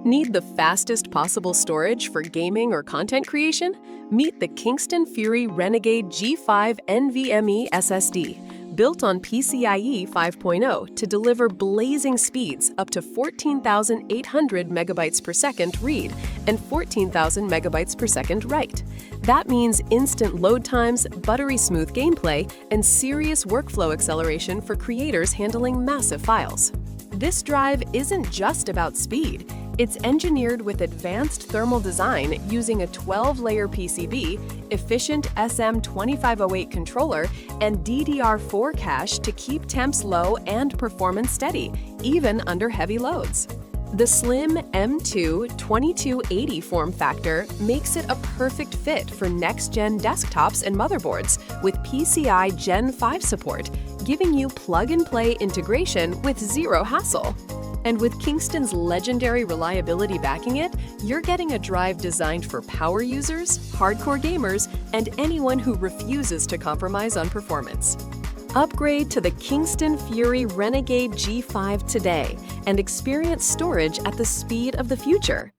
Need the fastest possible storage for gaming or content creation? Meet the Kingston Fury Renegade G5 NVMe SSD. Built on PCIe 5.0 to deliver blazing speeds up to 14,800 megabytes per second read and 14,000 megabytes per second write. That means instant load times, buttery smooth gameplay, and serious workflow acceleration for creators handling massive files. This drive isn't just about speed. It's engineered with advanced thermal design using a 12-layer PCB, efficient SM2508 controller, and DDR4 cache to keep temps low and performance steady, even under heavy loads. The slim M2 2280 form factor makes it a perfect fit for next-gen desktops and motherboards with PCI Gen 5 support, giving you plug-and-play integration with zero hassle. And with Kingston's legendary reliability backing it, you're getting a drive designed for power users, hardcore gamers, and anyone who refuses to compromise on performance. Upgrade to the Kingston Fury Renegade G5 today and experience storage at the speed of the future.